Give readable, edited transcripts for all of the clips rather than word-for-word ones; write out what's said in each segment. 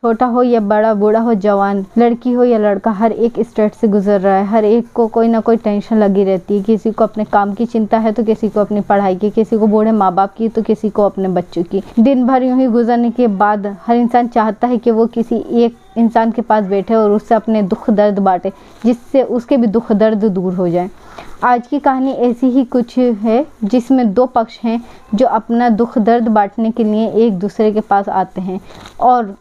छोटा हो या बड़ा, बूढ़ा हो जवान, लड़की हो या लड़का, हर एक स्टेट से गुजर रहा है। हर एक को कोई ना कोई टेंशन लगी रहती है। किसी को अपने काम की चिंता है तो किसी को अपनी पढ़ाई की, किसी को बूढ़े माँ बाप की तो किसी को अपने बच्चों की। दिन भर यूं ही गुजरने के बाद हर इंसान चाहता है कि वो किसी एक इंसान के पास बैठे और उससे अपने दुख दर्द बांटे, जिससे उसके भी दुख दर्द दूर हो जाए। आज की कहानी ऐसी ही कुछ है जिसमें दो पक्ष हैं जो अपना दुख दर्द बांटने के लिए एक दूसरे के पास आते हैं और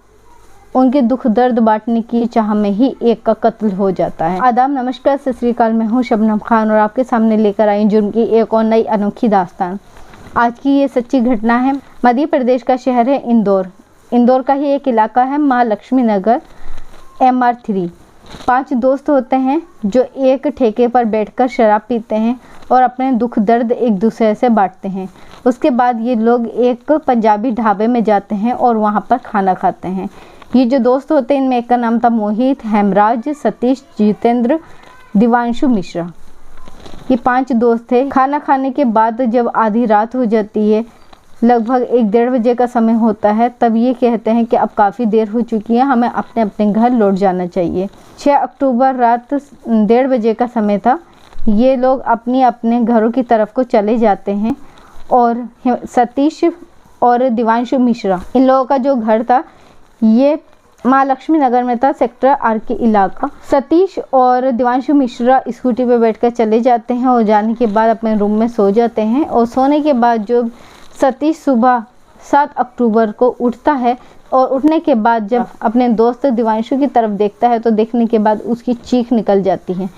उनके दुख दर्द बांटने की चाह में ही एक का कत्ल हो जाता है। आदाब, नमस्कार, सत श्री अकाल। मैं हूँ शबनम खान और आपके सामने लेकर आई जुर्म की एक और नई अनोखी दास्तान। आज की ये सच्ची घटना है। मध्य प्रदेश का शहर है इंदौर। इंदौर का ही एक इलाका है महालक्ष्मी नगर MR 3। 5 दोस्त होते हैं जो एक ठेके पर बैठकर शराब पीते हैं और अपने दुख दर्द एक दूसरे से बांटते हैं। उसके बाद ये लोग एक पंजाबी ढाबे में जाते हैं और वहाँ पर खाना खाते हैं। ये जो दोस्त होते हैं इनमें एक का नाम था मोहित, हेमराज, सतीश, जितेंद्र, दिवांशु मिश्रा। ये 5 दोस्त थे। खाना खाने के बाद जब आधी रात हो जाती है, लगभग 1-1:30 बजे का समय होता है, तब ये कहते हैं कि अब काफ़ी देर हो चुकी है, हमें अपने अपने घर लौट जाना चाहिए। 6 अक्टूबर रात 1:30 बजे का समय था। ये लोग अपने अपने घरों की तरफ को चले जाते हैं और सतीश और दिवांशु मिश्रा, इन लोगों का जो घर था ये महालक्ष्मी नगर में था, सेक्टर R के इलाका। सतीश और दिवांशु मिश्रा स्कूटी पे बैठकर चले जाते हैं और जाने के बाद अपने रूम में सो जाते हैं। और सोने के बाद जो सतीश सुबह 7 अक्टूबर को उठता है और उठने के बाद जब अपने दोस्त दिवांशु की तरफ देखता है तो देखने के बाद उसकी चीख निकल जाती है।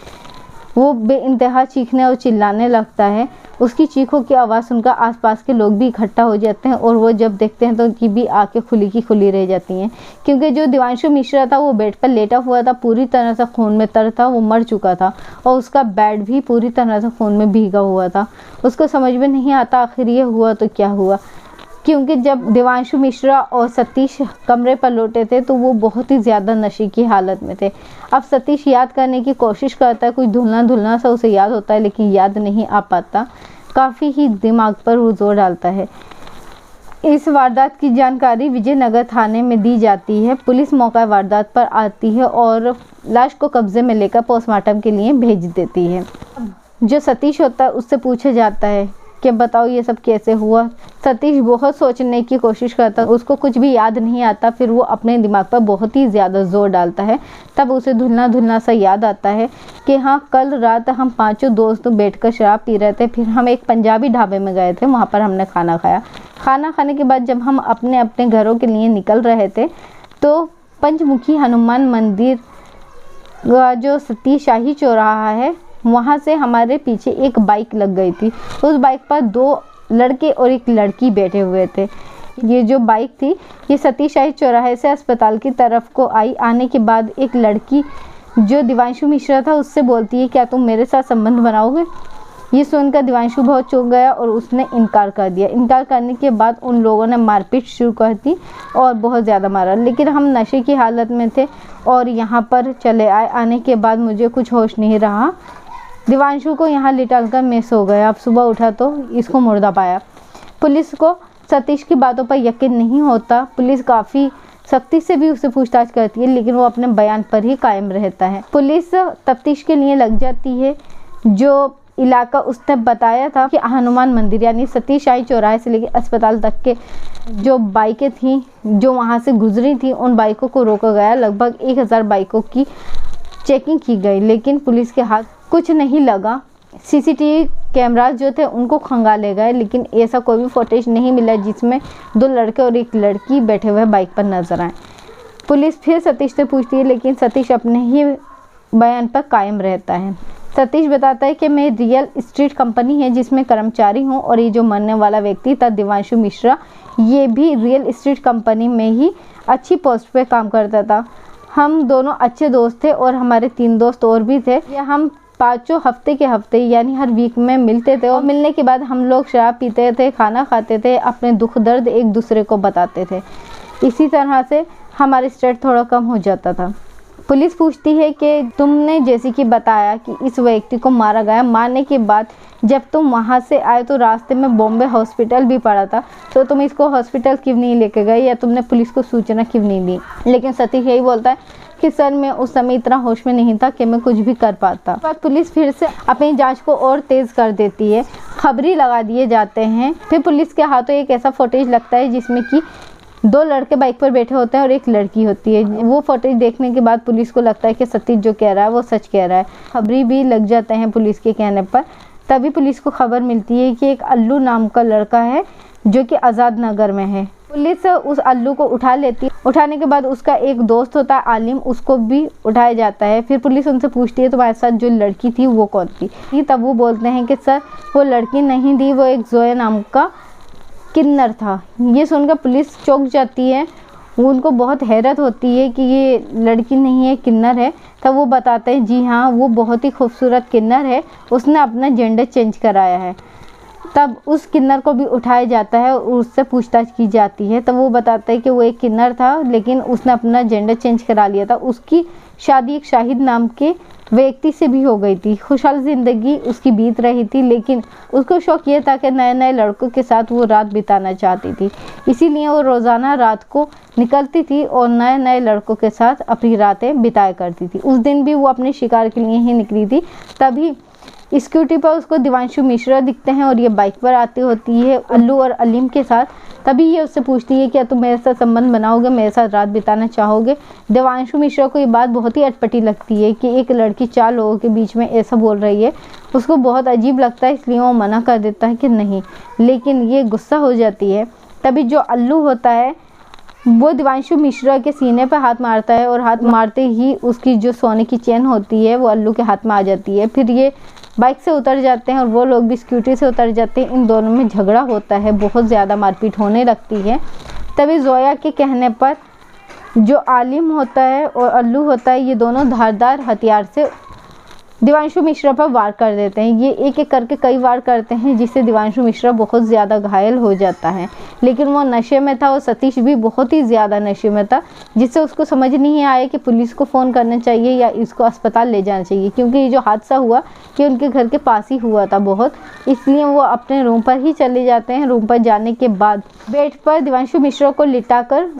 वो बेइंतहा चीखने और चिल्लाने लगता है। उसकी चीखों की आवाज़ सुनकर आसपास के लोग भी इकट्ठा हो जाते हैं और वो जब देखते हैं तो उनकी भी आंखें खुली की खुली रह जाती हैं, क्योंकि जो दिवांशु मिश्रा था वो बेड पर लेटा हुआ था, पूरी तरह से खून में तर था, वो मर चुका था और उसका बेड भी पूरी तरह से खून में भीगा हुआ था। उसको समझ में नहीं आता आखिर ये हुआ तो क्या हुआ, क्योंकि जब दिवांशु मिश्रा और सतीश कमरे पर लौटे थे तो वो बहुत ही ज़्यादा नशे की हालत में थे। अब सतीश याद करने की कोशिश करता है, कुछ धुलना धुलना सा उसे याद होता है लेकिन याद नहीं आ पाता। काफ़ी ही दिमाग पर वो जोर डालता है। इस वारदात की जानकारी विजयनगर थाने में दी जाती है। पुलिस मौका वारदात पर आती है और लाश को कब्जे में लेकर पोस्टमार्टम के लिए भेज देती है। जो सतीश होता है उससे पूछा जाता है कि बताओ ये सब कैसे हुआ। सतीश बहुत सोचने की कोशिश करता है, उसको कुछ भी याद नहीं आता। फिर वो अपने दिमाग पर बहुत ही ज़्यादा जोर डालता है, तब उसे धुलना धुलना सा याद आता है कि हाँ, कल रात हम 5 दोस्त बैठकर शराब पी रहे थे। फिर हम एक पंजाबी ढाबे में गए थे, वहाँ पर हमने खाना खाया। खाना खाने के बाद जब हम अपने अपने घरों के लिए निकल रहे थे तो पंचमुखी हनुमान मंदिर जो सतीश शाही चौराहा है वहाँ से हमारे पीछे एक बाइक लग गई थी। उस बाइक पर 2 लड़के और एक लड़की बैठे हुए थे। ये जो बाइक थी ये सतीश शाही चौराहे से अस्पताल की तरफ को आई। आने के बाद एक लड़की जो दिवांशु मिश्रा था उससे बोलती है, क्या तुम मेरे साथ संबंध बनाओगे? ये सुनकर दिवांशु बहुत चौंक गया और उसने इनकार कर दिया। इनकार करने के बाद उन लोगों ने मारपीट शुरू कर दी और बहुत ज़्यादा मारा, लेकिन हम नशे की हालत में थे और यहाँ पर चले आए। आने के बाद मुझे कुछ होश नहीं रहा। दिवांशु को यहाँ लिटाल कर मैं सो गया। अब सुबह उठा तो इसको मुर्दा पाया। पुलिस को सतीश की बातों पर यकीन नहीं होता। पुलिस काफ़ी सख्ती से भी उससे पूछताछ करती है लेकिन वो अपने बयान पर ही कायम रहता है। पुलिस तफ्तीश के लिए लग जाती है। जो इलाका उसने बताया था कि हनुमान मंदिर यानी सतीश शाही चौराहे से लेकर अस्पताल तक के जो बाइकें थीं जो वहाँ से गुजरी थी उन बाइकों को रोका गया। लगभग 1000 बाइकों की चेकिंग की गई लेकिन पुलिस के हाथ कुछ नहीं लगा। CCTV कैमरास जो थे उनको खंगाले गए लेकिन ऐसा कोई भी फुटेज नहीं मिला जिसमें 2 लड़के और एक लड़की बैठे हुए बाइक पर नजर आए। पुलिस फिर सतीश से पूछती है लेकिन सतीश अपने ही बयान पर कायम रहता है। सतीश बताता है कि मैं रियल एस्टेट कंपनी है जिसमें कर्मचारी हूँ और ये जो मरने वाला व्यक्ति था दिवांशु मिश्रा ये भी रियल एस्टेट कंपनी में ही अच्छी पोस्ट पे काम करता था। हम दोनों अच्छे दोस्त थे और हमारे 3 दोस्त और भी थे। हम 5 हफ्ते के हफ्ते यानी हर वीक में मिलते थे और मिलने के बाद हम लोग शराब पीते थे, खाना खाते थे, अपने दुख दर्द एक दूसरे को बताते थे। इसी तरह से हमारी स्ट्रेस थोड़ा कम हो जाता था। पुलिस पूछती है कि तुमने जैसे कि बताया कि इस व्यक्ति को मारा गया, मारने के बाद जब तुम वहाँ से आए तो रास्ते में बॉम्बे हॉस्पिटल भी पड़ा था, तो तुम इसको हॉस्पिटल क्यों नहीं लेके गए या तुमने पुलिस को सूचना क्यों नहीं दी? लेकिन सतीश यही बोलता है कि सर मैं उस समय इतना होश में नहीं था कि मैं कुछ भी कर पाता। बाद पुलिस फिर से अपनी जांच को और तेज़ कर देती है, खबरी लगा दिए जाते हैं। फिर पुलिस के हाथों एक ऐसा फुटेज लगता है जिसमें कि 2 लड़के बाइक पर बैठे होते हैं और एक लड़की होती है। वो फुटेज देखने के बाद पुलिस को लगता है कि सतीश जो कह रहा है वो सच कह रहा है। खबरी भी लग जाते हैं पुलिस के कहने पर। तभी पुलिस को खबर मिलती है कि एक अल्लू नाम का लड़का है जो कि आज़ाद नगर में है। पुलिस उस अल्लू को उठा लेती है। उठाने के बाद उसका एक दोस्त होता है आलिम, उसको भी उठाया जाता है। फिर पुलिस उनसे पूछती है तुम्हारे साथ जो लड़की थी वो कौन थी? तब वो बोलते हैं कि सर वो लड़की नहीं थी, वो एक जोया नाम का किन्नर था। ये सुनकर पुलिस चौंक जाती है, उनको बहुत हैरत होती है कि ये लड़की नहीं है, किन्नर है। तब वो बताते हैं जी हाँ वो बहुत ही खूबसूरत किन्नर है, उसने अपना जेंडर चेंज कराया है। तब उस किन्नर को भी उठाया जाता है और उससे पूछताछ की जाती है। तब वो बताता है कि वो एक किन्नर था लेकिन उसने अपना जेंडर चेंज करा लिया था। उसकी शादी एक शाहिद नाम के व्यक्ति से भी हो गई थी। खुशहाल ज़िंदगी उसकी बीत रही थी, लेकिन उसको शौक ये था कि नए नए लड़कों के साथ वो रात बिताना चाहती थी। इसीलिए वो रोज़ाना रात को निकलती थी और नए नए लड़कों के साथ अपनी रातें बिताया करती थी। उस दिन भी वो अपने शिकार के लिए ही निकली थी। तभी स्कूटी पर उसको दिवांशु मिश्रा दिखते हैं और ये बाइक पर आती होती है अल्लू और अलीम के साथ। तभी ये उससे पूछती है क्या तुम मेरे साथ संबंध बनाओगे, मेरे साथ रात बिताना चाहोगे? दिवांशु मिश्रा को ये बात बहुत ही अटपटी लगती है कि एक लड़की 4 लोगों के बीच में ऐसा बोल रही है। उसको बहुत अजीब लगता है, इसलिए वो मना कर देता है कि नहीं, लेकिन ये गुस्सा हो जाती है। तभी जो अल्लू होता है वो दिवांशु मिश्रा के सीने पर हाथ मारता है और हाथ मारते ही उसकी जो सोने की चेन होती है वो अल्लू के हाथ में आ जाती है। फिर ये बाइक से उतर जाते हैं और वो लोग भी स्कूटी से उतर जाते हैं। इन दोनों में झगड़ा होता है, बहुत ज़्यादा मारपीट होने लगती है। तभी जोया के कहने पर जो आलिम होता है और अल्लू होता है ये दोनों धारदार हथियार से दिवांशु मिश्रा पर वार कर देते हैं। ये एक एक करके कई वार करते हैं जिससे दिवांशु मिश्रा बहुत ज़्यादा घायल हो जाता है, लेकिन वो नशे में था और सतीश भी बहुत ही ज़्यादा नशे में था, जिससे उसको समझ नहीं आया कि पुलिस को फ़ोन करना चाहिए या इसको अस्पताल ले जाना चाहिए, क्योंकि ये जो हादसा हुआ ये उनके घर के पास ही हुआ था बहुत। इसलिए वो अपने रूम पर ही चले जाते हैं। रूम पर जाने के बाद बेड पर दिवांशु मिश्रा को लिटाकर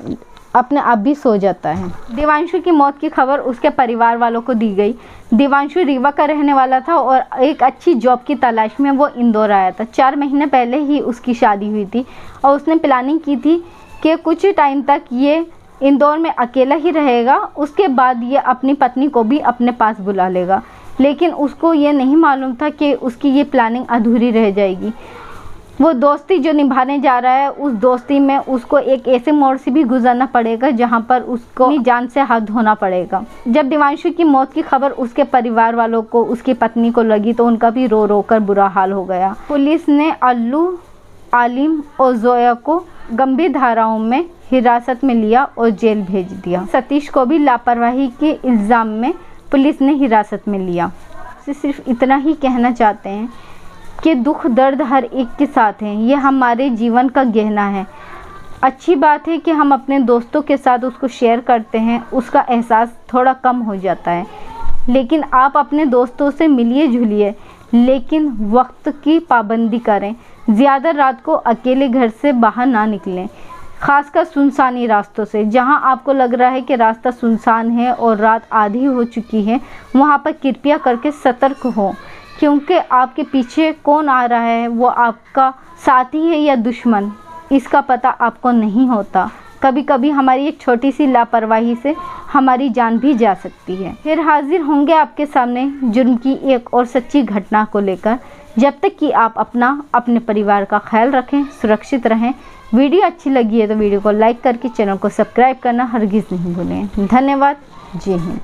अपने आप भी सो जाता है। दिवांशु की मौत की खबर उसके परिवार वालों को दी गई। दिवांशु रीवा का रहने वाला था और एक अच्छी जॉब की तलाश में वो इंदौर आया था। 4 महीने पहले ही उसकी शादी हुई थी और उसने प्लानिंग की थी कि कुछ टाइम तक ये इंदौर में अकेला ही रहेगा, उसके बाद ये अपनी पत्नी को भी अपने पास बुला लेगा। लेकिन उसको ये नहीं मालूम था कि उसकी ये प्लानिंग अधूरी रह जाएगी। वो दोस्ती जो निभाने जा रहा है उस दोस्ती में उसको एक ऐसे मोड़ से भी गुजरना पड़ेगा जहां पर उसको अपनी जान से हाथ धोना पड़ेगा। जब दिवांशु की मौत की खबर उसके परिवार वालों को, उसकी पत्नी को लगी तो उनका भी रो रो कर बुरा हाल हो गया। पुलिस ने अल्लू, आलिम और जोया को गंभीर धाराओं में हिरासत में लिया और जेल भेज दिया। सतीश को भी लापरवाही के इल्ज़ाम में पुलिस ने हिरासत में लिया। सिर्फ इतना ही कहना चाहते हैं कि दुख दर्द हर एक के साथ हैं, ये हमारे जीवन का गहना है। अच्छी बात है कि हम अपने दोस्तों के साथ उसको शेयर करते हैं, उसका एहसास थोड़ा कम हो जाता है। लेकिन आप अपने दोस्तों से मिलिए जुलिए, लेकिन वक्त की पाबंदी करें। ज़्यादा रात को अकेले घर से बाहर ना निकलें, खासकर सुनसानी रास्तों से। जहां आपको लग रहा है कि रास्ता सुनसान है और रात आधी हो चुकी है, वहां पर कृपया करके सतर्क हो, क्योंकि आपके पीछे कौन आ रहा है, वो आपका साथी है या दुश्मन, इसका पता आपको नहीं होता। कभी कभी हमारी एक छोटी सी लापरवाही से हमारी जान भी जा सकती है। फिर हाजिर होंगे आपके सामने जुर्म की एक और सच्ची घटना को लेकर। जब तक कि आप अपने परिवार का ख्याल रखें, सुरक्षित रहें। वीडियो अच्छी लगी है तो वीडियो को लाइक करके चैनल को सब्सक्राइब करना हरगिज़ नहीं भूलें। धन्यवाद। जय हिंद।